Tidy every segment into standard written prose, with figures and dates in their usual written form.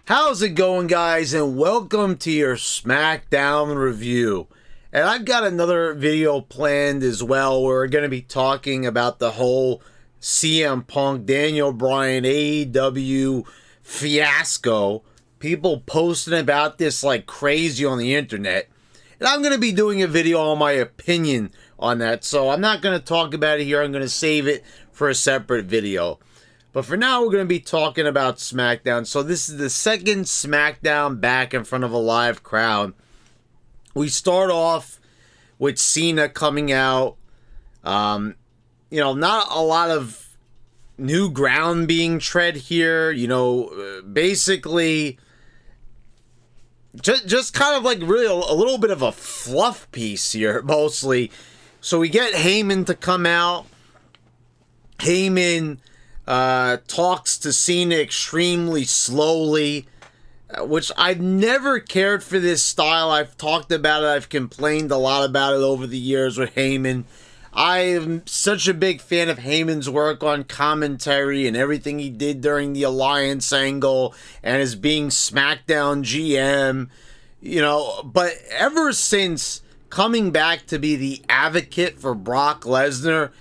How's it going, guys, and welcome to your Smackdown review. And I've got another video planned as well where we're going to be talking about the whole CM Punk, Daniel Bryan, AEW fiasco. People posting about this like crazy on the internet. And I'm going to be doing a video on my opinion on that. So I'm not going to talk about it here. I'm going to save it for a separate video. But for now, we're going to be talking about SmackDown. So this is the second SmackDown back in front of a live crowd. We start off with Cena coming out. Not a lot of new ground being tread here. Basically, just kind of like really a little bit of a fluff piece here, mostly. So we get Heyman to come out. Heyman talks to Cena extremely slowly, which I've never cared for this style. I've talked about it. I've complained a lot about it over the years with Heyman. I am such a big fan of Heyman's work on commentary and everything he did during the Alliance angle and as being SmackDown GM, but ever since coming back to be the advocate for Brock Lesnar,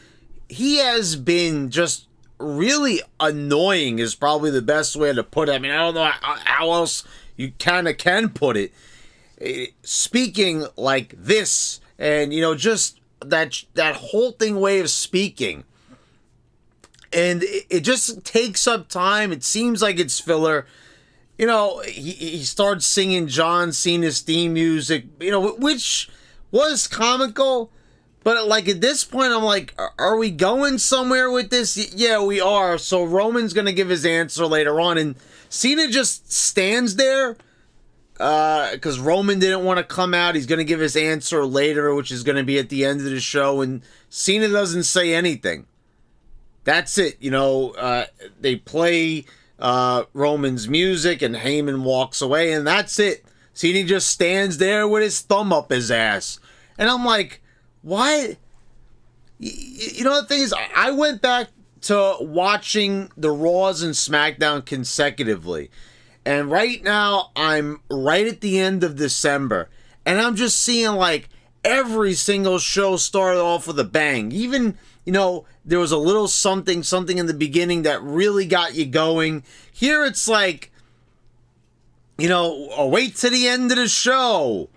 he has been just really annoying is probably the best way to put it. I mean, I don't know how else you kind of can put it. Speaking like this, and just that whole way of speaking, and it just takes up time. It seems like it's filler. He starts singing John Cena's theme music, which was comical. But, at this point, I'm like, are we going somewhere with this? Yeah, we are. So Roman's going to give his answer later on. And Cena just stands there because Roman didn't want to come out. He's going to give his answer later, which is going to be at the end of the show. And Cena doesn't say anything. That's it. They play Roman's music and Heyman walks away. And that's it. Cena just stands there with his thumb up his ass. And I'm like, why? The thing is, I went back to watching the Raws and SmackDown consecutively. And right now, I'm right at the end of December. And I'm just seeing, every single show started off with a bang. Even, there was a little something in the beginning that really got you going. Here it's like, wait to the end of the show.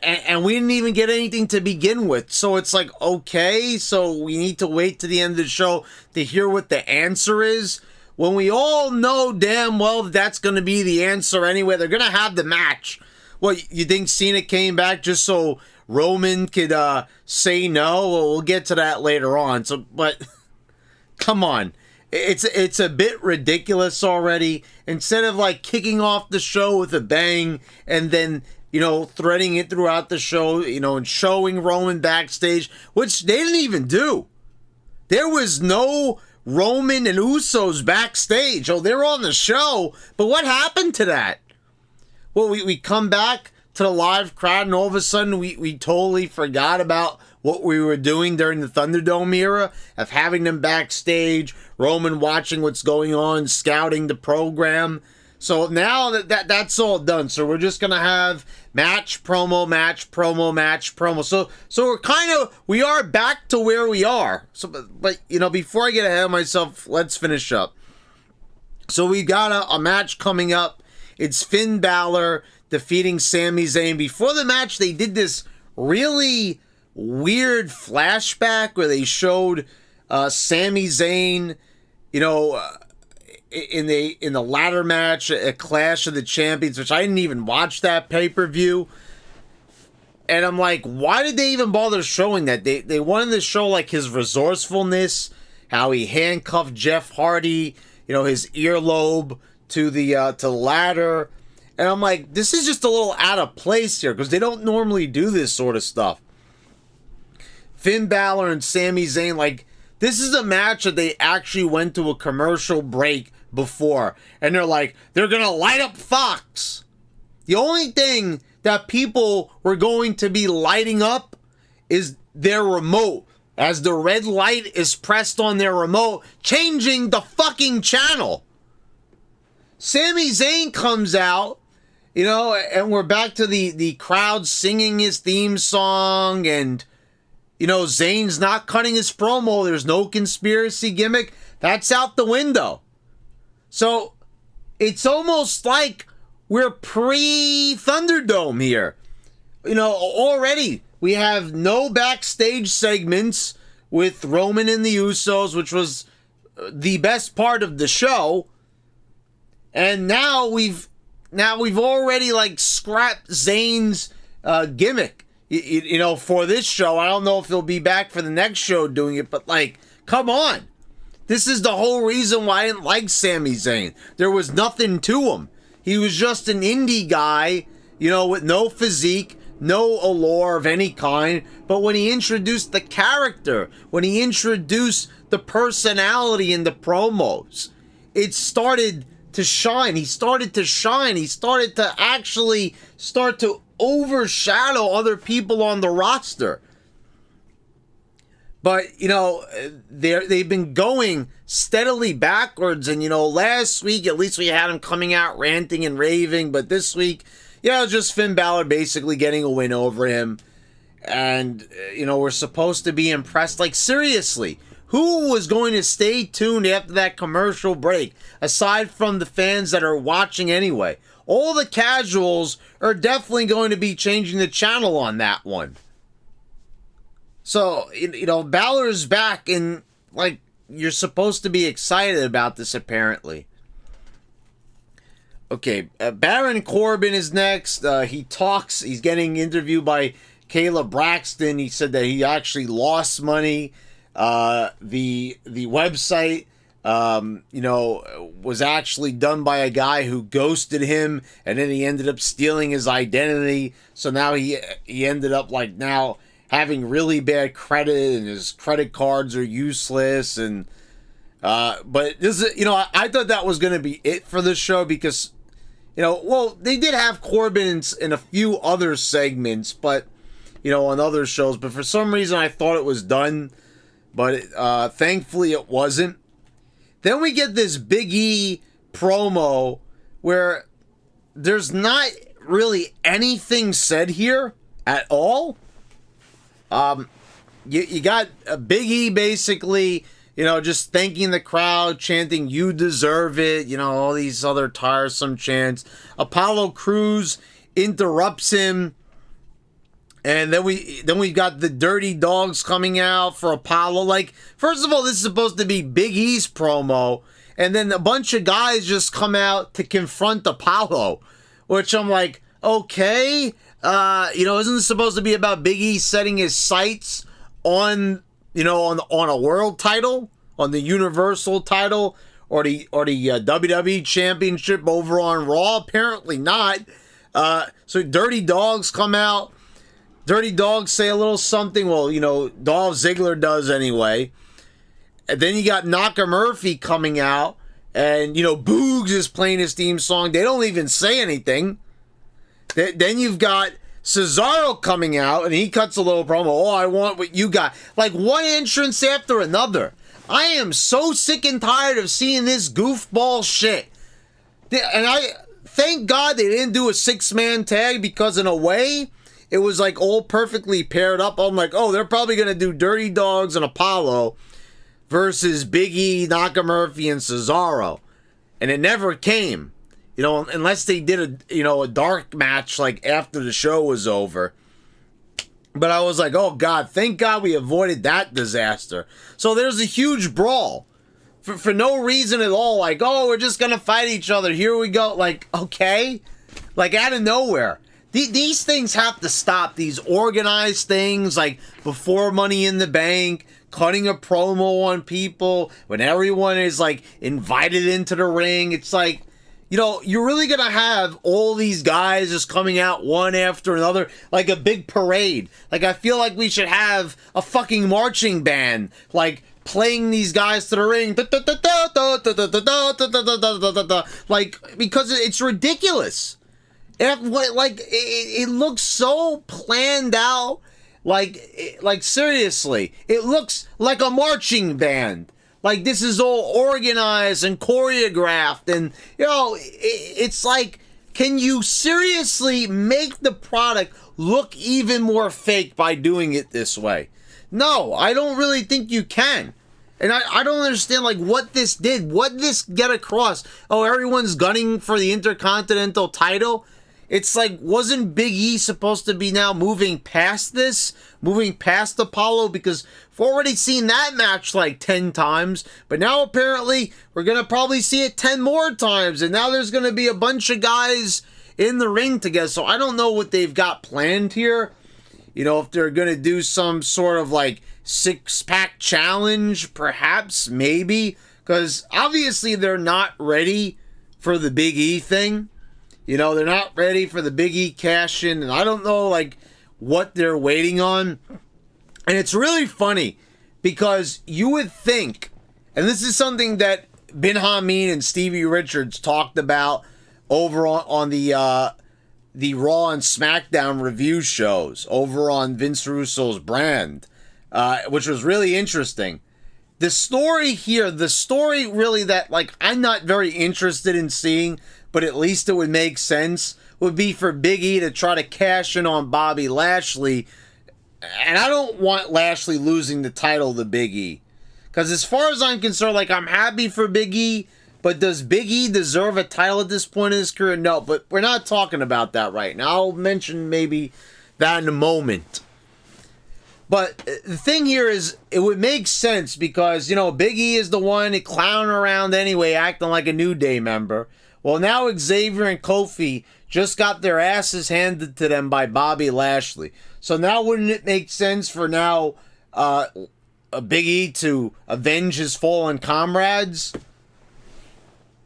And we didn't even get anything to begin with. So it's like, okay, so we need to wait to the end of the show to hear what the answer is. When we all know damn well that's going to be the answer anyway. They're going to have the match. Well, you think Cena came back just so Roman could say no? Well, we'll get to that later on. But come on. It's a bit ridiculous already. Instead of kicking off the show with a bang and then threading it throughout the show, and showing Roman backstage, which they didn't even do. There was no Roman and Usos backstage. Oh, they're on the show, but what happened to that? Well, we come back to the live crowd, and all of a sudden we totally forgot about what we were doing during the Thunderdome era of having them backstage, Roman watching what's going on, scouting the program. So now that's all done. So we're just going to have match, promo, match, promo, match, promo. So we are back to where we are. So, but before I get ahead of myself, let's finish up. So we got a match coming up. It's Finn Balor defeating Sami Zayn. Before the match, they did this really weird flashback where they showed Sami Zayn, in the ladder match, a Clash of the Champions, which I didn't even watch that pay-per-view. And I'm like, why did they even bother showing that? They wanted to show his resourcefulness, how he handcuffed Jeff Hardy, his earlobe to the ladder. And I'm like, this is just a little out of place here because they don't normally do this sort of stuff. Finn Balor and Sami Zayn, this is a match that they actually went to a commercial break before. And they're going to light up Fox. The only thing that people were going to be lighting up is their remote. As the red light is pressed on their remote, changing the fucking channel. Sami Zayn comes out, you know, and we're back to the crowd singing his theme song, and, you know, Zayn's not cutting his promo. There's no conspiracy gimmick. That's out the window. So it's almost like we're pre-Thunderdome here. You know, already we have no backstage segments with Roman and the Usos, which was the best part of the show. And now we've already like scrapped Zayn's gimmick. You know, for this show. I don't know if he'll be back for the next show doing it, but like, come on. This is the whole reason why I didn't like Sami Zayn. There was nothing to him. He was just an indie guy, you know, with no physique, no allure of any kind. But when he introduced the character, when he introduced the personality in the promos, it started to shine. He started to shine. He started to actually start to overshadow other people on the roster. But, you know, they've been going steadily backwards. And, you know, last week, at least we had him coming out ranting and raving. But this week, yeah, it was just Finn Balor basically getting a win over him. And, you know, we're supposed to be impressed. Like, seriously, who was going to stay tuned after that commercial break, aside from the fans that are watching anyway? All the casuals are definitely going to be changing the channel on that one. So, you know, Balor's back, and, like, you're supposed to be excited about this, apparently. Okay, Baron Corbin is next. He talks. He's getting interviewed by Kayla Braxton. He said that he actually lost money. The website, you know, was actually done by a guy who ghosted him, and then he ended up stealing his identity. So now he ended up, like, now having really bad credit, and his credit cards are useless. And but this is, you know, I thought that was going to be it for the show, because, you know, well, they did have Corbin in a few other segments, but, you know, on other shows, but for some reason I thought it was done, but thankfully it wasn't. Then we get this Big E promo where there's not really anything said here at all. You got a Big E basically, you know, just thanking the crowd, chanting, "You deserve it," you know, all these other tiresome chants. Apollo Crews interrupts him, and then we got the Dirty Dogs coming out for Apollo. Like, first of all, this is supposed to be Big E's promo, and then a bunch of guys just come out to confront Apollo, which I'm like, okay. You know, isn't this supposed to be about Big E setting his sights on, you know, on a world title, on the Universal title, or the WWE Championship over on Raw? Apparently not. So Dirty Dogs come out. Dirty Dogs say a little something. Well, you know, Dolph Ziggler does anyway. And then you got Knocker Murphy coming out, and, you know, Boogs is playing his theme song. They don't even say anything. Then you've got Cesaro coming out, and he cuts a little promo. "Oh, I want what you got." Like, one entrance after another. I am so sick and tired of seeing this goofball shit. And I thank God they didn't do a 6-man tag, because in a way, it was like all perfectly paired up. I'm like, oh, they're probably going to do Dirty Dogs and Apollo versus Big E, Knocker Murphy, and Cesaro. And it never came. You know, unless they did a dark match like after the show was over. But I was like, oh God, thank God we avoided that disaster. So there's a huge brawl for no reason at all. Like, oh, we're just gonna fight each other. Here we go. Like, okay, like out of nowhere. These things have to stop. These organized things, like before Money in the Bank, cutting a promo on people when everyone is like invited into the ring. It's like, you know, you're really going to have all these guys just coming out one after another, like a big parade. Like, I feel like we should have a fucking marching band, like, playing these guys to the ring. Like, because it's ridiculous. It looks so planned out. Like, seriously, it looks like a marching band. like this is all organized and choreographed, and it's like, can you seriously make the product look even more fake by doing it this way? No, I don't really think you can. And I don't understand, like, what this did. What did this get across? Oh, everyone's gunning for the Intercontinental title? It's like, wasn't Big E supposed to be now moving past this? Moving past Apollo? Because we've already seen that match like 10 times. But now apparently we're going to probably see it 10 more times. And now there's going to be a bunch of guys in the ring together. So I don't know what they've got planned here. You know, if they're going to do some sort of like six-pack challenge, perhaps, maybe. Because obviously they're not ready for the Big E thing. You know, they're not ready for the Big E cash-in, and I don't know, like, what they're waiting on. And it's really funny, because you would think, and this is something that Ben Hameen and Stevie Richards talked about over on the Raw and SmackDown review shows, over on Vince Russo's brand, which was really interesting. The story here, the story really that, like, I'm not very interested in seeing, but at least it would make sense, would be for Big E to try to cash in on Bobby Lashley. And I don't want Lashley losing the title to Big E. Because as far as I'm concerned, like, I'm happy for Big E, but does Big E deserve a title at this point in his career? No, but we're not talking about that right now. I'll mention maybe that in a moment. But the thing here is, it would make sense because, you know, Big E is the one clowning around anyway, acting like a New Day member. Well, now Xavier and Kofi just got their asses handed to them by Bobby Lashley. So now wouldn't it make sense for now a Big E to avenge his fallen comrades?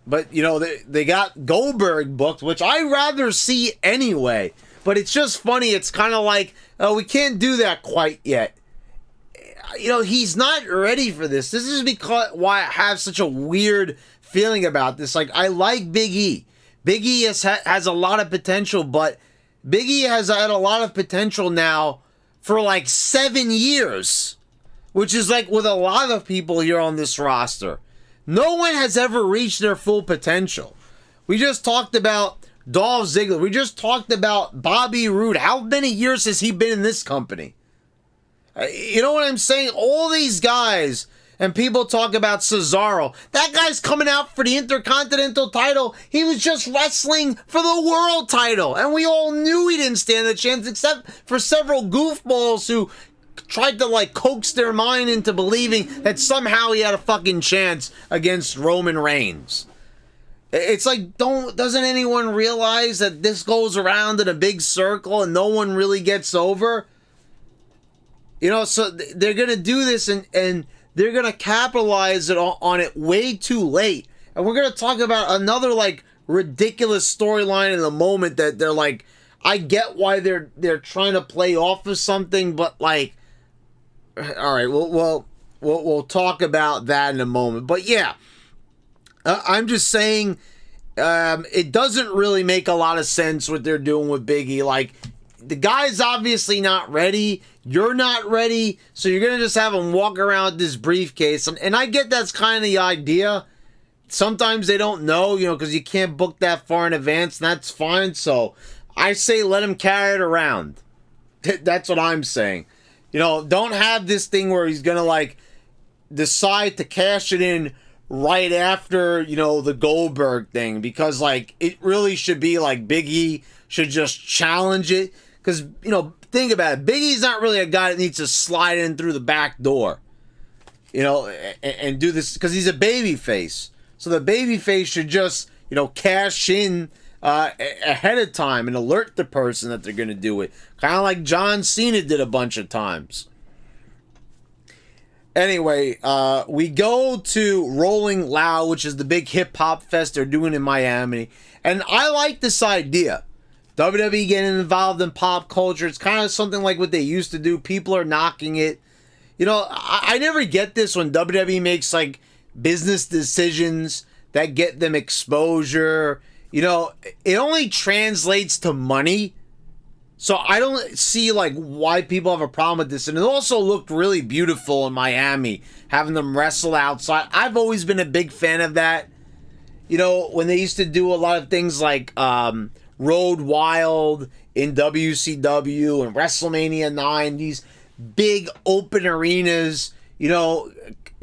But, you know, they got Goldberg booked, which I rather see anyway. But it's just funny. It's kind of like, oh, we can't do that quite yet. You know, he's not ready for this. This is because why I have such a weird feeling about this. Like, I like Big E. Big E has a lot of potential, but Big E has had a lot of potential now for like 7 years, which is like with a lot of people here on this roster. No one has ever reached their full potential. We just talked about Dolph Ziggler. We just talked about Bobby Roode. How many years has he been in this company? You know what I'm saying? All these guys, and people talk about Cesaro. That guy's coming out for the Intercontinental title. He was just wrestling for the world title. And we all knew he didn't stand a chance, except for several goofballs who tried to, like, coax their mind into believing that somehow he had a fucking chance against Roman Reigns. It's like, doesn't anyone realize that this goes around in a big circle and no one really gets over? You know, so they're going to do this and they're going to capitalize on it way too late. And we're going to talk about another, like, ridiculous storyline in the moment that they're like, I get why they're trying to play off of something, but, like, all right, we'll talk about that in a moment. But yeah, I'm just saying, it doesn't really make a lot of sense what they're doing with Big E. Like, the guy's obviously not ready. You're not ready. So you're going to just have him walk around with this briefcase. And I get that's kind of the idea. Sometimes they don't know, you know, because you can't book that far in advance. And that's fine. So I say let him carry it around. That's what I'm saying. You know, don't have this thing where he's going to, like, decide to cash it in right after, you know, the Goldberg thing. Because, like, it really should be, like, Big E should just challenge it. Because, you know, think about it. Big E's not really a guy that needs to slide in through the back door. You know, and do this. Because he's a babyface. So the babyface should just, you know, cash in ahead of time and alert the person that they're going to do it. Kind of like John Cena did a bunch of times. Anyway, we go to Rolling Loud, which is the big hip-hop fest they're doing in Miami. And I like this idea. WWE getting involved in pop culture. It's kind of something like what they used to do. People are knocking it. You know, I never get this when WWE makes, like, business decisions that get them exposure. You know, it only translates to money. So I don't see like why people have a problem with this. And it also looked really beautiful in Miami, having them wrestle outside. I've always been a big fan of that. You know, when they used to do a lot of things like Road Wild in WCW and WrestleMania 9, these big open arenas, you know,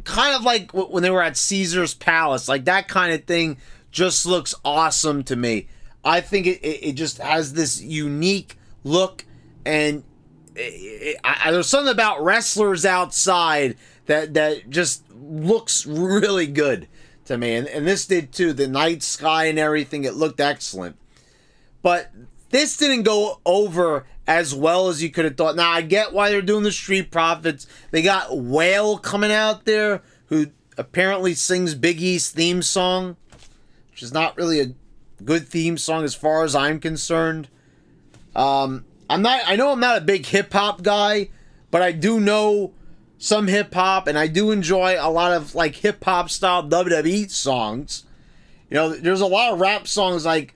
kind of like when they were at Caesar's Palace, like that kind of thing just looks awesome to me. I think it just has this unique look, and there's something about wrestlers outside that just looks really good to me, and this did too. The night sky and everything, it looked excellent. But this didn't go over as well as you could have thought. Now, I get why they're doing the Street Profits. They got Whale coming out there, who apparently sings Big E's theme song, which is not really a good theme song as far as I'm concerned. I know I'm not a big hip-hop guy, but I do know some hip-hop, and I do enjoy a lot of, like, hip-hop style WWE songs. You know, there's a lot of rap songs like,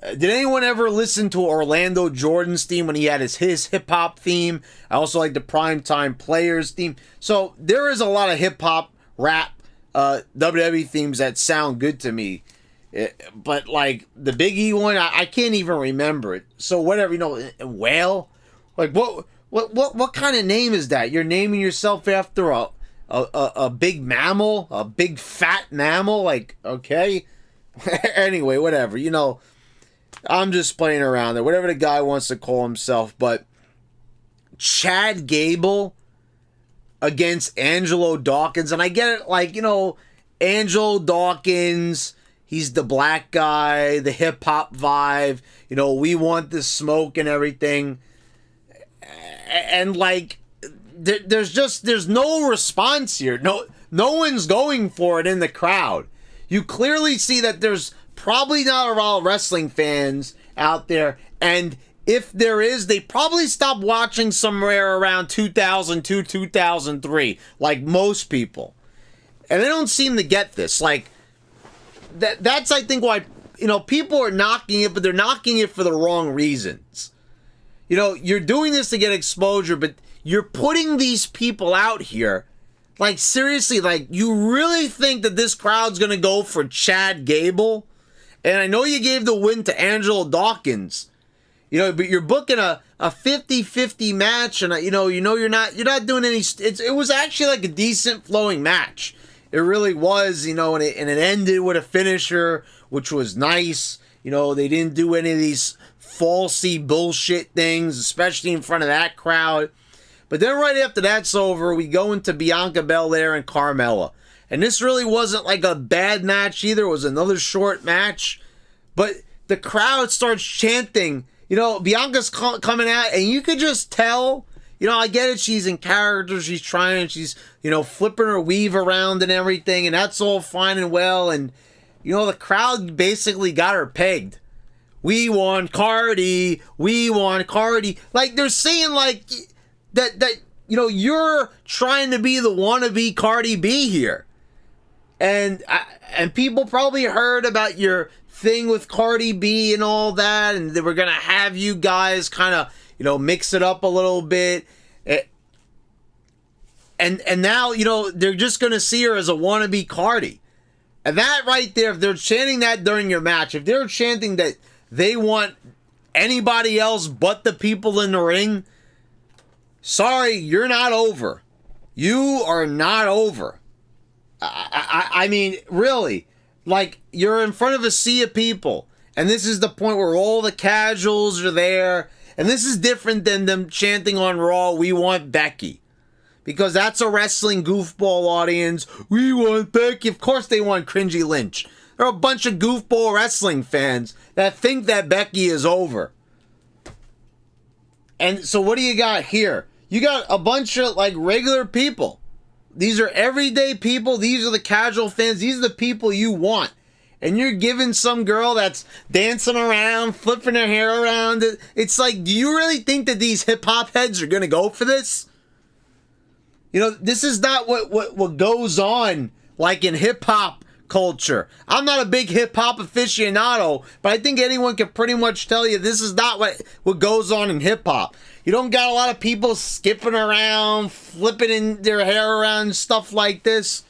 did anyone ever listen to Orlando Jordan's theme when he had his hip-hop theme? I also like the Primetime Players theme. So there is a lot of hip-hop, rap, WWE themes that sound good to me. But like the Big E one, I can't even remember it. So whatever, you know, Whale? Like what kind of name is that? You're naming yourself after a big mammal? A big fat mammal? Like, okay. Anyway, whatever, you know. I'm just playing around there. Whatever the guy wants to call himself. But Chad Gable against Angelo Dawkins. And I get it, like, you know, Angelo Dawkins, he's the black guy, the hip-hop vibe. You know, we want the smoke and everything. And, like, there's no response here. No one's going for it in the crowd. You clearly see that there's probably not a lot of wrestling fans out there, and if there is, they probably stopped watching somewhere around 2002, 2003, like most people. And they don't seem to get this. Like, that's, I think, why, you know, people are knocking it, but they're knocking it for the wrong reasons. You know, you're doing this to get exposure, but you're putting these people out here. Like, seriously, like, you really think that this crowd's gonna go for Chad Gable? And I know you gave the win to Angelo Dawkins, you know, but you're booking a 50-50 match, and you're not doing any. It was actually like a decent flowing match. It really was, you know, and it ended with a finisher, which was nice. You know, they didn't do any of these falsy bullshit things, especially in front of that crowd. But then right after that's over, we go into Bianca Belair and Carmella. And this really wasn't like a bad match either. It was another short match. But the crowd starts chanting. You know, Bianca's coming out, and you could just tell. You know, I get it. She's in character. She's trying. She's, you know, flipping her weave around and everything. And that's all fine and well. And, you know, the crowd basically got her pegged. We want Cardi. We want Cardi. Like, they're saying, like, that you know, you're trying to be the wannabe Cardi B here. And people probably heard about your thing with Cardi B and all that, and they were going to have you guys kind of, you know, mix it up a little bit. And now, you know, they're just going to see her as a wannabe Cardi. And that right there, if they're chanting that during your match, if they're chanting that they want anybody else but the people in the ring, sorry, you're not over. You are not over. I mean, really, like, you're in front of a sea of people, and this is the point where all the casuals are there, and this is different than them chanting on Raw, we want Becky, because that's a wrestling goofball audience. We want Becky. Of course they want Cringy Lynch. They're a bunch of goofball wrestling fans that think that Becky is over. And so what do you got here? You got a bunch of, like, regular people. These are everyday people. These are the casual fans. These are the people you want. And you're giving some girl that's dancing around, flipping her hair around. It's like, do you really think that these hip-hop heads are going to go for this? You know, this is not what goes on, like, in hip-hop culture. I'm not a big hip-hop aficionado, but I think anyone can pretty much tell you this is not what goes on in hip-hop. You don't got a lot of people skipping around, flipping in their hair around and stuff like this.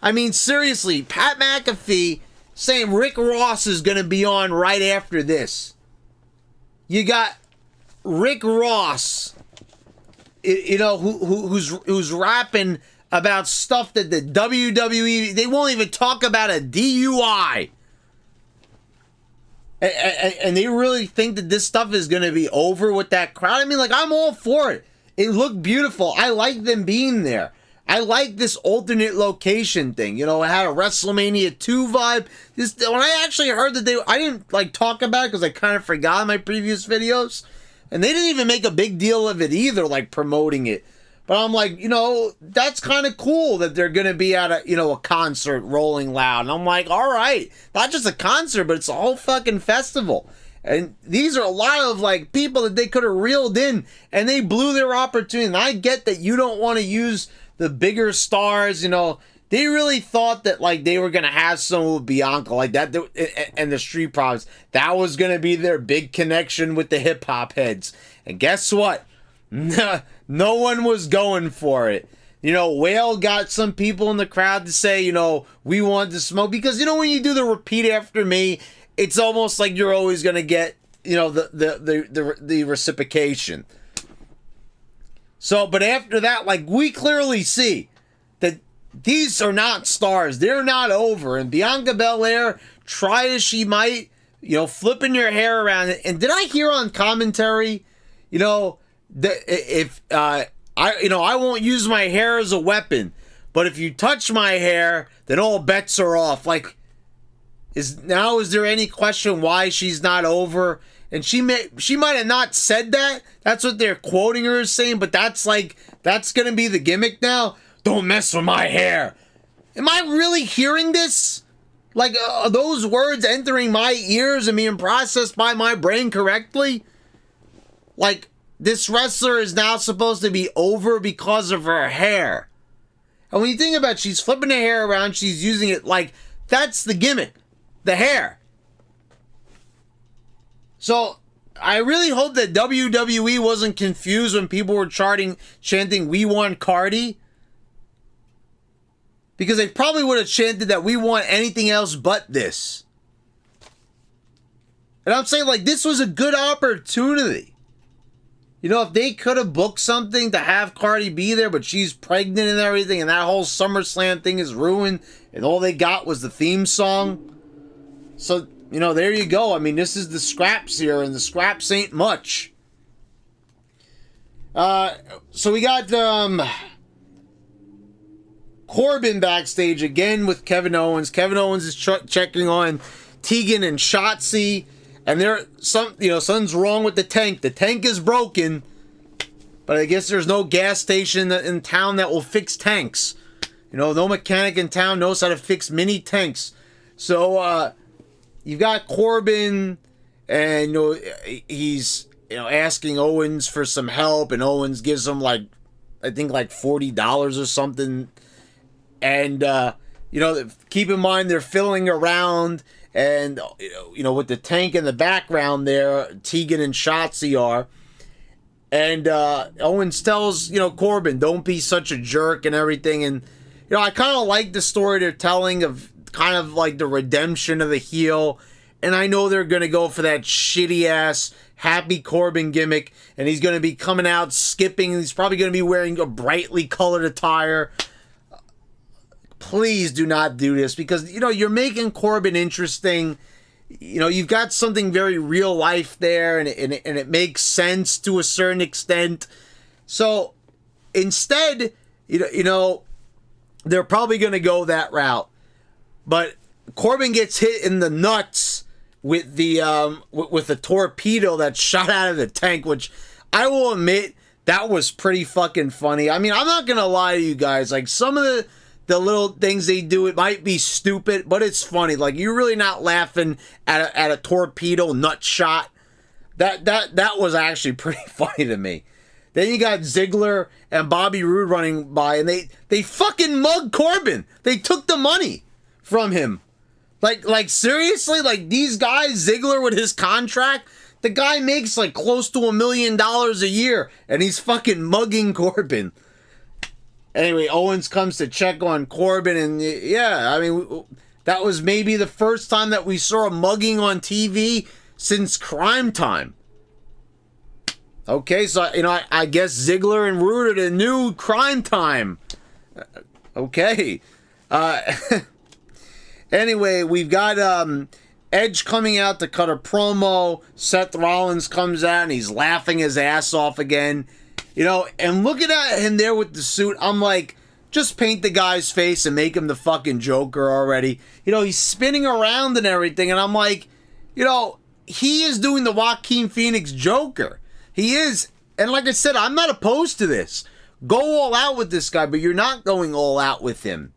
I mean, seriously, Pat McAfee saying Rick Ross is going to be on right after this. You got Rick Ross, you know, who's rapping about stuff that the WWE, they won't even talk about a DUI. And they really think that this stuff is going to be over with that crowd. I mean, like, I'm all for it. It looked beautiful. I like them being there. I like this alternate location thing. You know, it had a WrestleMania 2 vibe. When I actually heard that I didn't, like, talk about it because I kind of forgot in my previous videos. And they didn't even make a big deal of it either, like, promoting it. But I'm like, you know, that's kind of cool that they're going to be at a concert Rolling Loud. And I'm like, all right, not just a concert, but it's a whole fucking festival. And these are a lot of, like, people that they could have reeled in, and they blew their opportunity. And I get that you don't want to use the bigger stars, you know. They really thought that, like, they were going to have someone with Bianca like that and the Street Profits. That was going to be their big connection with the hip-hop heads. And guess what? No one was going for it. You know, Whale got some people in the crowd to say, you know, we want to smoke. Because, you know, when you do the repeat after me, it's almost like you're always going to get, you know, the reciprocation. So, but after that, like, we clearly see that these are not stars. They're not over. And Bianca Belair, try as she might, you know, flipping your hair around. And did I hear on commentary, you know, I won't use my hair as a weapon, but if you touch my hair, then all bets are off. Like, is there any question why she's not over? And she might have not said that. That's what they're quoting her as saying, but that's gonna be the gimmick now. Don't mess with my hair. Am I really hearing this? Like, are those words entering my ears and being processed by my brain correctly? Like, this wrestler is now supposed to be over because of her hair. And when you think about it, she's flipping her hair around, she's using it like, that's the gimmick. The hair. So, I really hope that WWE wasn't confused when people were chanting, we want Cardi. Because they probably would have chanted that we want anything else but this. And I'm saying, like, this was a good opportunity. You know, if they could have booked something to have Cardi be there, but she's pregnant and everything, and that whole SummerSlam thing is ruined, and all they got was the theme song. So, you know, there you go. I mean, this is the scraps here, and the scraps ain't much. So we got Corbin backstage again with Kevin Owens. Kevin Owens is checking on Tegan and Shotzi. And something's wrong with the tank. The tank is broken, but I guess there's no gas station in town that will fix tanks. You know, no mechanic in town knows how to fix mini tanks. So you've got Corbin, and he's asking Owens for some help, and Owens gives him I think $40 or something. And keep in mind they're fiddling around. And, with the tank in the background there, Tegan and Shotzi are. And Owens tells, Corbin, don't be such a jerk and everything. And, I kind of like the story they're telling of kind of like the redemption of the heel. And I know they're going to go for that shitty-ass Happy Corbin gimmick. And he's going to be coming out skipping. He's probably going to be wearing a brightly colored attire. Please do not do this because, you're making Corbin interesting. You've got something very real life there and it makes sense to a certain extent. So instead, they're probably going to go that route. But Corbin gets hit in the nuts with the torpedo that shot out of the tank, which I will admit that was pretty fucking funny. I mean, I'm not going to lie to you guys. Like, some of the little things they do, it might be stupid, but it's funny. Like, you're really not laughing at a torpedo nut shot. That was actually pretty funny to me. Then you got Ziggler and Bobby Roode running by, and they fucking mugged Corbin. They took the money from him. Like seriously, like these guys, Ziggler with his contract, the guy makes like close to $1 million a year, and he's fucking mugging Corbin. Anyway, Owens comes to check on Corbin, and yeah, I mean, that was maybe the first time that we saw a mugging on TV since Crime Time. Okay, so, you know, I guess Ziggler and Roode are the new Crime Time. Okay. Anyway, we've got Edge coming out to cut a promo. Seth Rollins comes out and he's laughing his ass off again. You know, and looking at him there with the suit, I'm like, just paint the guy's face and make him the fucking Joker already. You know, he's spinning around and everything, and I'm like, you know, he is doing the Joaquin Phoenix Joker. He is. And like I said, I'm not opposed to this. Go all out with this guy, but you're not going all out with him.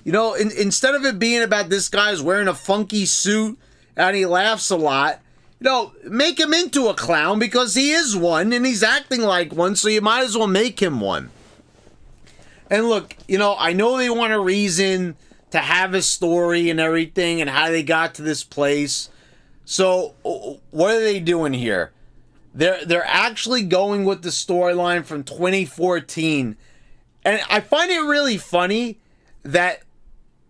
You know, instead of it being about this guy's wearing a funky suit and he laughs a lot, you know, make him into a clown because he is one and he's acting like one, so you might as well make him one. And look, you know, I know they want a reason to have a story and everything and how they got to this place. So, what are they doing here? They're actually going with the storyline from 2014. And I find it really funny that,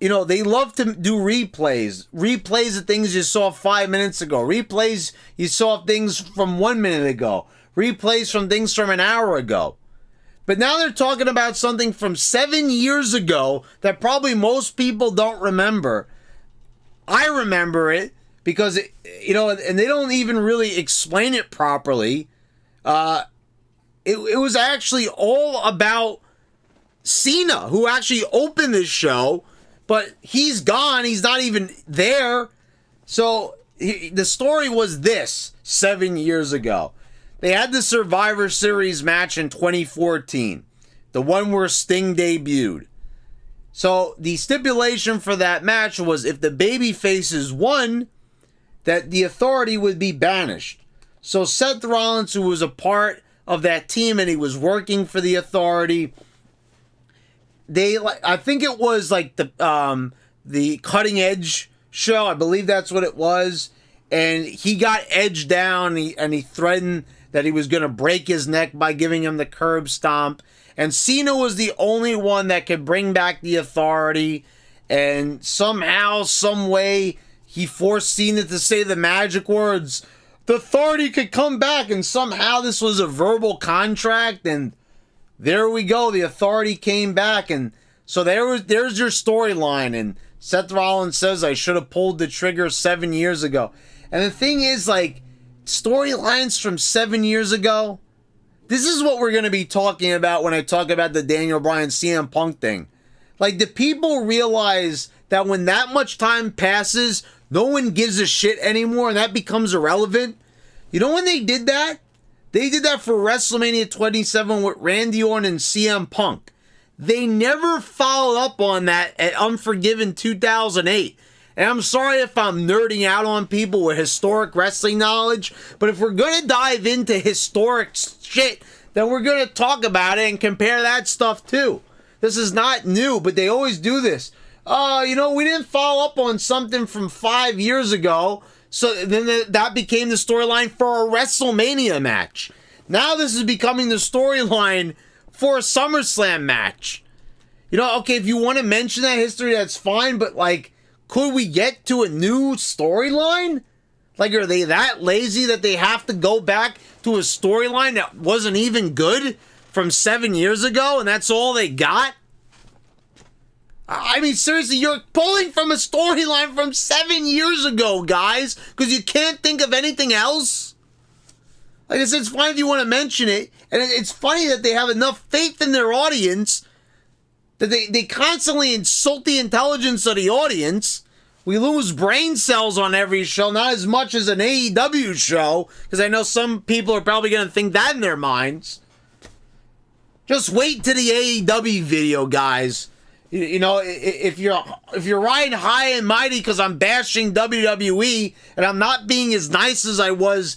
you know, they love to do replays. Replays of things you saw 5 minutes ago. Replays you saw things from 1 minute ago. Replays from things from an hour ago. But now they're talking about something from 7 years ago that probably most people don't remember. I remember it because, you know, and they don't even really explain it properly. It was actually all about Cena, who actually opened this show, but he's gone. He's not even there. So the story was this 7 years ago. They had the Survivor Series match in 2014, the one where Sting debuted. So the stipulation for that match was if the babyfaces won, that the Authority would be banished. So Seth Rollins, who was a part of that team and he was working for the Authority, I think it was like the Cutting Edge show. I believe that's what it was. And he got Edge down and he threatened that he was going to break his neck by giving him the curb stomp. And Cena was the only one that could bring back the Authority. And somehow, some way, he forced Cena to say the magic words, the Authority could come back. And somehow this was a verbal contract. And there we go. The Authority came back. And so there's your storyline. And Seth Rollins says, I should have pulled the trigger 7 years ago. And the thing is, like, storylines from 7 years ago, this is what we're going to be talking about when I talk about the Daniel Bryan CM Punk thing. Like, do people realize that when that much time passes, no one gives a shit anymore and that becomes irrelevant? You know when they did that? They did that for WrestleMania 27 with Randy Orton and CM Punk. They never followed up on that at Unforgiven 2008. And I'm sorry if I'm nerding out on people with historic wrestling knowledge, but if we're going to dive into historic shit, then we're going to talk about it and compare that stuff too. This is not new, but they always do this. You know, we didn't follow up on something from 5 years ago, so then that became the storyline for a WrestleMania match. Now this is becoming the storyline for a SummerSlam match. You know, okay, if you want to mention that history, that's fine, but like, could we get to a new storyline? Like, are they that lazy that they have to go back to a storyline that wasn't even good from 7 years ago and that's all they got? I mean, seriously, you're pulling from a storyline from 7 years ago, guys, because you can't think of anything else? Like I said, it's fine if you want to mention it, and it's funny that they have enough faith in their audience that they constantly insult the intelligence of the audience. We lose brain cells on every show, not as much as an AEW show, because I know some people are probably going to think that in their minds. Just wait to the AEW video, guys. You know, if you're riding high and mighty because I'm bashing WWE and I'm not being as nice as I was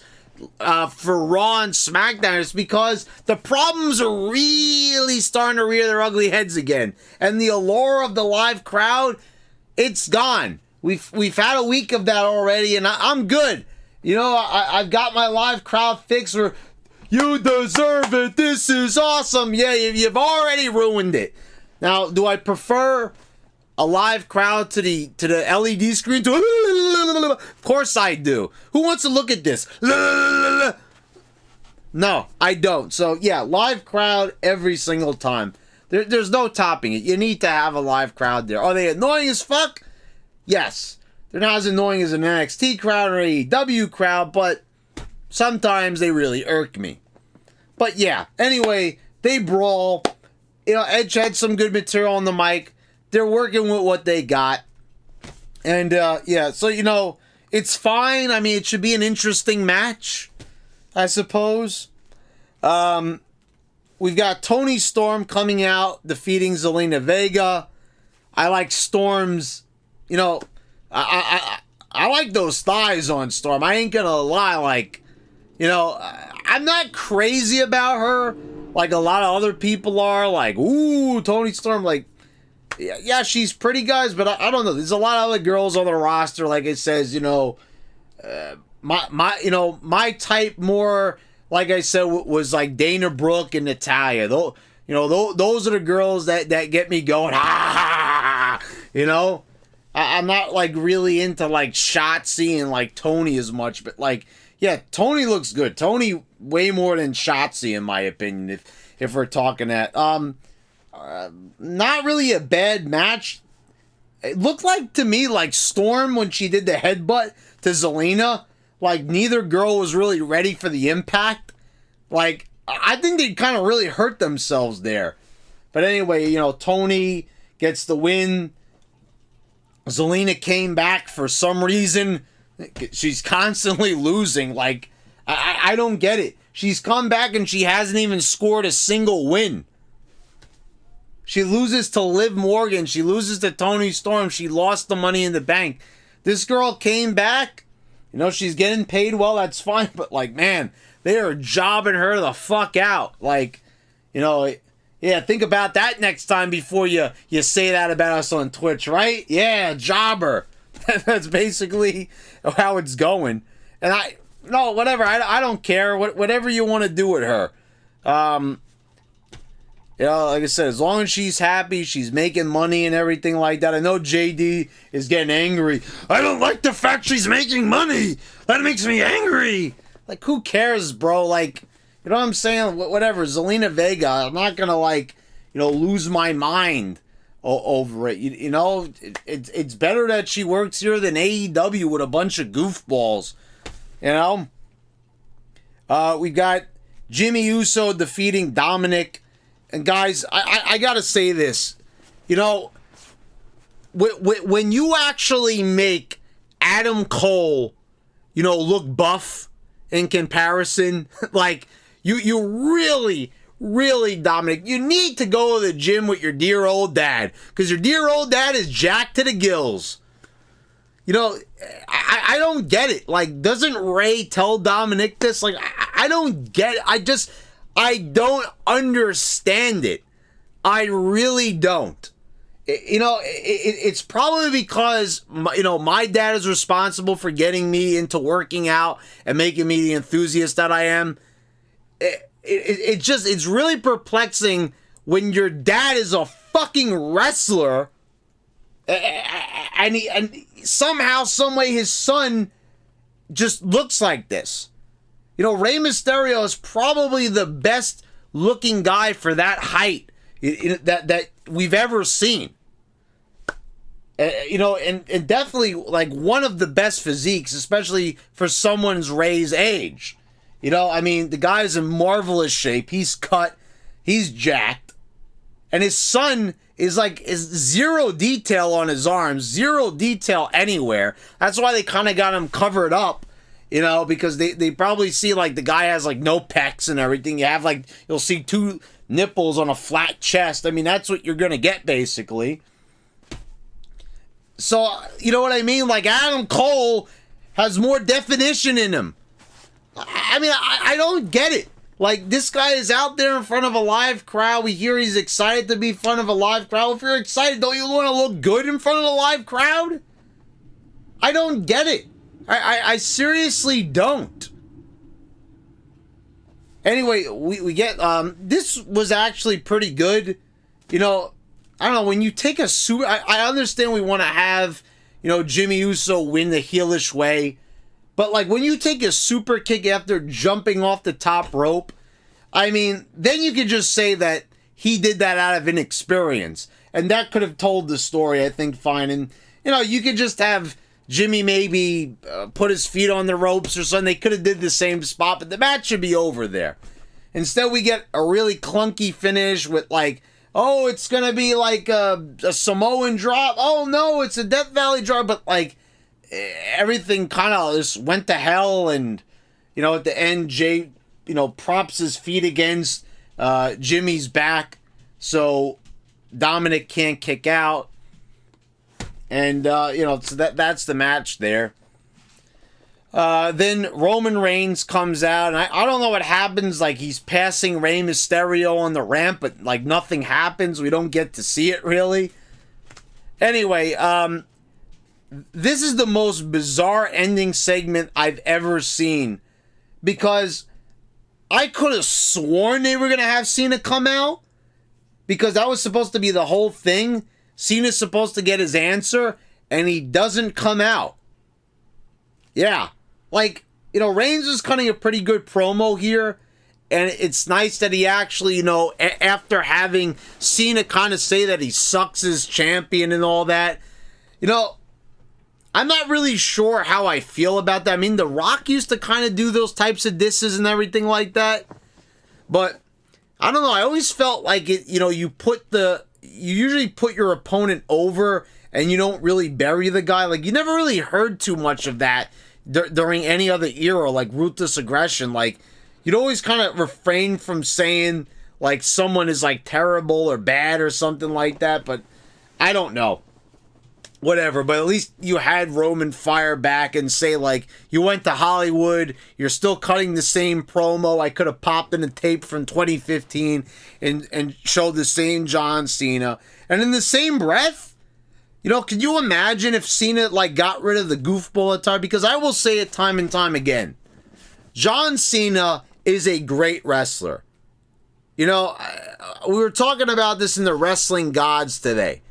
for Raw and SmackDown, it's because the problems are really starting to rear their ugly heads again. And the allure of the live crowd, It's gone. We've had a week of that already, and I'm good. You know, I've got my live crowd fixed where you deserve it. This is awesome. Yeah, you've already ruined it. Now, do I prefer a live crowd to the LED screen? Of course I do. Who wants to look at this? No, I don't. So, yeah, live crowd every single time. There's no topping it. You need to have a live crowd there. Are they annoying as fuck? Yes. They're not as annoying as an NXT crowd or AEW crowd, but sometimes they really irk me. But yeah, anyway, they brawl. You know, Edge had some good material on the mic. They're working with what they got. And, yeah, so, you know, it's fine. I mean, it should be an interesting match, I suppose. We've got Toni Storm coming out, defeating Zelina Vega. I like Storm's, you know, I like those thighs on Storm. I ain't gonna lie, like, you know, I'm not crazy about her like a lot of other people are. Like, ooh, Toni Storm, like, yeah, she's pretty, guys, but I don't know. There's a lot of other girls on the roster, like it says, you know, my type more, like I said, was like Dana Brooke and Natalya. Though, you know, those are the girls that get me going. You know, I'm not like really into like Shotzi and like Toni as much, but like, yeah, Toni looks good. Toni way more than Shotzi, in my opinion. If we're talking that, not really a bad match. It looked like to me like Storm when she did the headbutt to Zelina. Like, neither girl was really ready for the impact. Like, I think they kind of really hurt themselves there. But anyway, you know, Toni gets the win. Zelina came back for some reason. She's constantly losing. Like, I don't get it. She's come back and she hasn't even scored a single win. She loses to Liv Morgan. She loses to Toni Storm. She lost the Money in the Bank. This girl came back. You know, she's getting paid well, that's fine. But, like, man, they are jobbing her the fuck out. Like, you know, yeah, think about that next time before you say that about us on Twitch, right? Yeah, jobber. That's basically how it's going. And whatever. I don't care. Whatever you want to do with her. You know, like I said, as long as she's happy, she's making money and everything like that. I know JD is getting angry. I don't like the fact she's making money. That makes me angry. Like, who cares, bro? Like, you know what I'm saying? Whatever. Zelina Vega, I'm not going to, like, you know, lose my mind over it. You know, it's better that she works here than AEW with a bunch of goofballs. You know? We got Jimmy Uso defeating Dominik. And guys, I gotta say this, you know, when you actually make Adam Cole, you know, look buff in comparison, like, you really, Dominik, you need to go to the gym with your dear old dad, because your dear old dad is jacked to the gills. You know, I don't get it. Like, doesn't Ray tell Dominik this? Like, I don't get it. I don't understand it. I really don't. You know, it's probably because, you know, my dad is responsible for getting me into working out and making me the enthusiast that I am. It's really perplexing when your dad is a fucking wrestler and somehow, someway his son just looks like this. You know, Rey Mysterio is probably the best looking guy for that height that we've ever seen. You know, and definitely like one of the best physiques, especially for someone's Rey's age. You know, I mean, the guy's in marvelous shape. He's cut. He's jacked. And his son is zero detail on his arms, zero detail anywhere. That's why they kind of got him covered up. You know, because they probably see, like, the guy has, like, no pecs and everything. You have, like, you'll see 2 nipples on a flat chest. I mean, that's what you're going to get, basically. So, you know what I mean? Like, Adam Cole has more definition in him. I mean, I don't get it. Like, this guy is out there in front of a live crowd. We hear he's excited to be in front of a live crowd. If you're excited, don't you want to look good in front of a live crowd? I don't get it. I seriously don't. Anyway, we get, this was actually pretty good. You know, I don't know, when you take a super, I understand we want to have, you know, Jimmy Uso win the heelish way. But, like, when you take a super kick after jumping off the top rope, I mean, then you could just say that he did that out of inexperience. And that could have told the story, I think, fine. And, you know, you could just have Jimmy maybe put his feet on the ropes or something. They could have did the same spot, but the match should be over there. Instead, we get a really clunky finish with, like, oh, it's going to be like a Samoan drop. Oh, no, it's a Death Valley drop. But, like, everything kind of just went to hell. And, you know, at the end, Jay, you know, props his feet against Jimmy's back. So Dominik can't kick out. And, you know, so that's the match there. Then Roman Reigns comes out, and I don't know what happens. Like, he's passing Rey Mysterio on the ramp, but, like, nothing happens. We don't get to see it, really. Anyway, this is the most bizarre ending segment I've ever seen. Because I could have sworn they were going to have Cena come out. Because that was supposed to be the whole thing. Cena's supposed to get his answer, and he doesn't come out. Yeah. Like, you know, Reigns is cutting a pretty good promo here, and it's nice that he actually, you know, after having Cena kind of say that he sucks as champion and all that, you know, I'm not really sure how I feel about that. I mean, The Rock used to kind of do those types of disses and everything like that, but I don't know. I always felt like it, you know, you usually put your opponent over and you don't really bury the guy. Like, you never really heard too much of that during any other era, like Ruthless Aggression. Like, you'd always kind of refrain from saying, like, someone is, like, terrible or bad or something like that, but I don't know. Whatever, but at least you had Roman fire back and say, like, you went to Hollywood, you're still cutting the same promo. I could have popped in a tape from 2015 and showed the same John Cena. And in the same breath, you know, can you imagine if Cena, like, got rid of the goofball attire? Because I will say it time and time again. John Cena is a great wrestler. You know, we were talking about this in the Wrestling Gods today.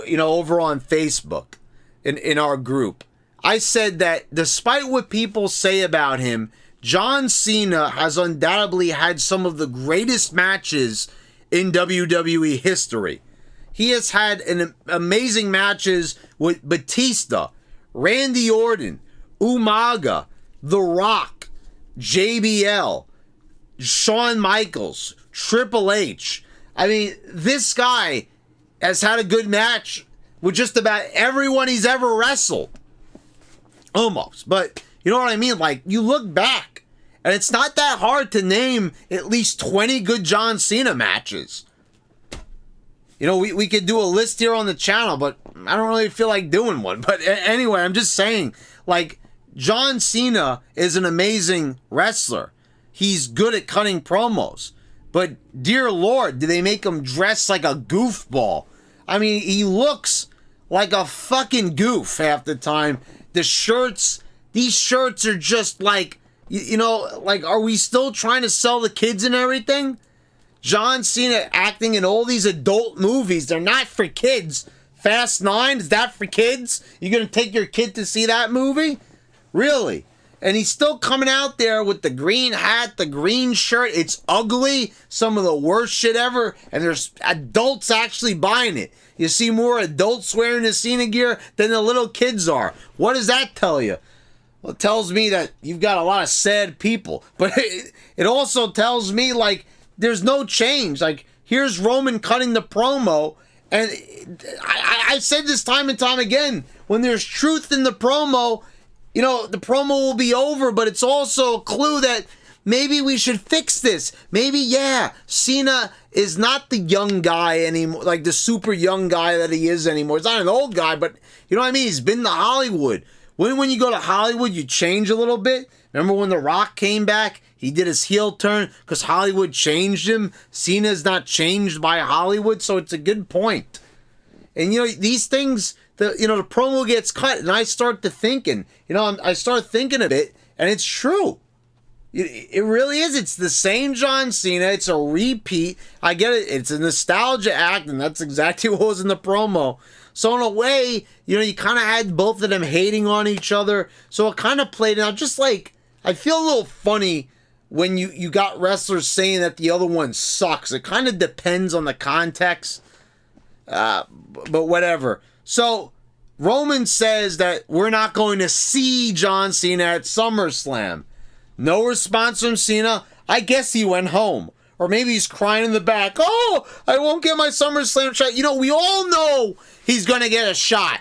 You know, over on Facebook, in our group. I said that despite what people say about him, John Cena has undoubtedly had some of the greatest matches in WWE history. He has had amazing matches with Batista, Randy Orton, Umaga, The Rock, JBL, Shawn Michaels, Triple H. I mean, this guy has had a good match with just about everyone he's ever wrestled. Almost. But you know what I mean? Like, you look back, and it's not that hard to name at least 20 good John Cena matches. You know, we could do a list here on the channel, but I don't really feel like doing one. But anyway, I'm just saying, like, John Cena is an amazing wrestler. He's good at cutting promos. But, dear Lord, do they make him dress like a goofball? I mean, he looks like a fucking goof half the time. The shirts, these shirts are just like, you know, like, are we still trying to sell the kids and everything? John Cena acting in all these adult movies. They're not for kids. Fast 9, is that for kids? You gonna take your kid to see that movie? Really? And he's still coming out there with the green hat, the green shirt. It's ugly. Some of the worst shit ever. And there's adults actually buying it. You see more adults wearing the Cena gear than the little kids are. What does that tell you? Well, it tells me that you've got a lot of sad people. But it also tells me, like, there's no change. Like, here's Roman cutting the promo. And I said this time and time again. When there's truth in the promo, you know, the promo will be over, but it's also a clue that maybe we should fix this. Maybe, yeah, Cena is not the young guy anymore, like the super young guy that he is anymore. He's not an old guy, but you know what I mean? He's been to Hollywood. When you go to Hollywood, you change a little bit. Remember when The Rock came back? He did his heel turn because Hollywood changed him. Cena's not changed by Hollywood, so it's a good point. And, you know, these things, the promo gets cut, and I start to thinking, I start thinking of it, and it's true. It really is. It's the same John Cena. It's a repeat. I get it. It's a nostalgia act, and that's exactly what was in the promo. So in a way, you kind of had both of them hating on each other. So it kind of played out just like, I feel a little funny when you got wrestlers saying that the other one sucks. It kind of depends on the context. But whatever. So Roman says that we're not going to see John Cena at SummerSlam. No response from Cena. I guess he went home. Or maybe he's crying in the back. Oh, I won't get my SummerSlam shot. We all know he's going to get a shot.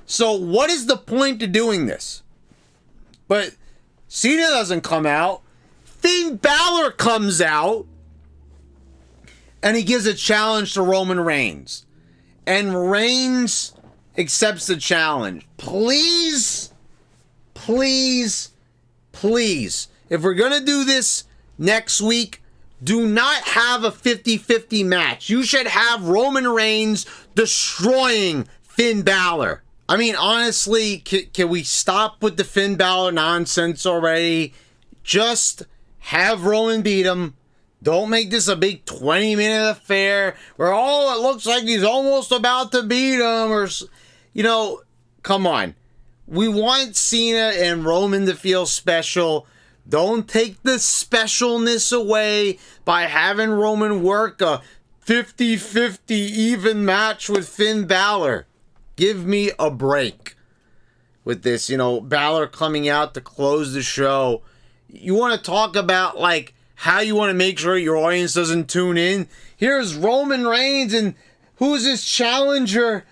So what is the point to doing this? But Cena doesn't come out. Finn Balor comes out. And he gives a challenge to Roman Reigns. And Reigns accepts the challenge. Please, please, please. If we're going to do this next week, do not have a 50-50 match. You should have Roman Reigns destroying Finn Balor. I mean, honestly, can we stop with the Finn Balor nonsense already? Just have Roman beat him. Don't make this a big 20-minute affair where, it looks like he's almost about to beat him. Or, come on. We want Cena and Roman to feel special. Don't take the specialness away by having Roman work a 50-50 even match with Finn Balor. Give me a break with this. Balor coming out to close the show. You want to talk about, how you want to make sure your audience doesn't tune in? Here's Roman Reigns, and who's his challenger?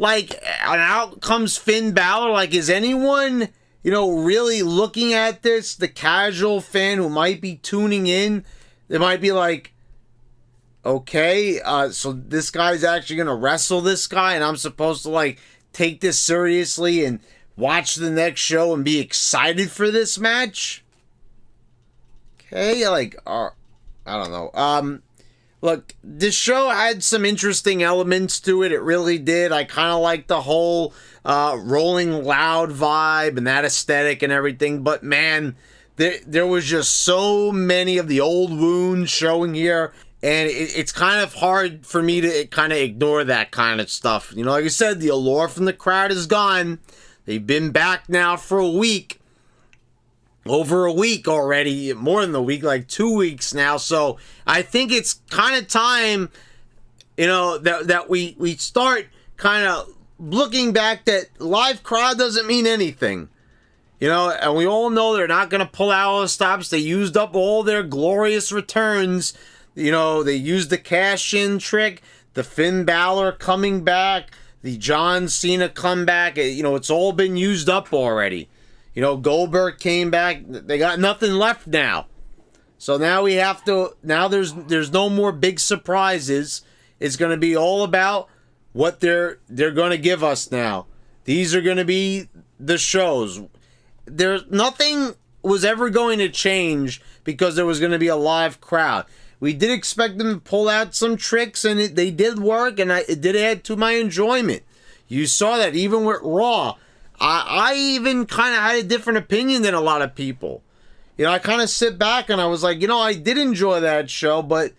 And out comes Finn Balor. Is anyone... really looking at this, the casual fan who might be tuning in, they might be like, okay, so this guy's actually going to wrestle this guy, and I'm supposed to, take this seriously and watch the next show and be excited for this match? Okay, I don't know. Look, this show had some interesting elements to it. It really did. I kind of like the whole Rolling Loud vibe and that aesthetic and everything. But man, there was just so many of the old wounds showing here. And it's kind of hard for me to kind of ignore that kind of stuff. Like I said, the allure from the crowd is gone. They've been back now for a week. Over a week already, more than a week, 2 weeks now. So I think it's kind of time, that we start kind of looking back that live crowd doesn't mean anything. And we all know they're not going to pull out all the stops. They used up all their glorious returns. They used the cash-in trick, the Finn Balor coming back, the John Cena comeback. It's all been used up already. Goldberg came back. They got nothing left now. So now we have to... Now there's no more big surprises. It's going to be all about what they're going to give us now. These are going to be the shows. Nothing was ever going to change because there was going to be a live crowd. We did expect them to pull out some tricks, and they did work, and it did add to my enjoyment. You saw that even with Raw. I even kind of had a different opinion than a lot of people. I kind of sit back and I was like, I did enjoy that show, but,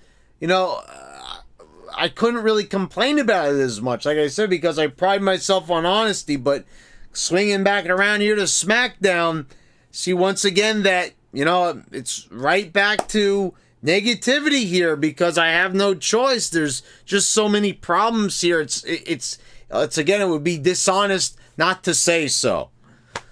I couldn't really complain about it as much, like I said, because I pride myself on honesty. But swinging back around here to SmackDown, see once again that, it's right back to negativity here because I have no choice. There's just so many problems here. It's again, it would be dishonest not to say so.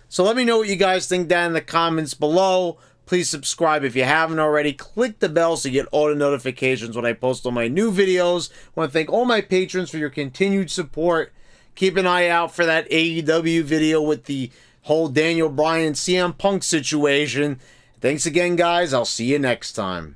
So let me know what you guys think down in the comments below. Please subscribe if you haven't already. Click the bell so you get auto notifications when I post all my new videos. I want to thank all my patrons for your continued support. Keep an eye out for that AEW video with the whole Daniel Bryan CM Punk situation. Thanks again, guys. I'll see you next time.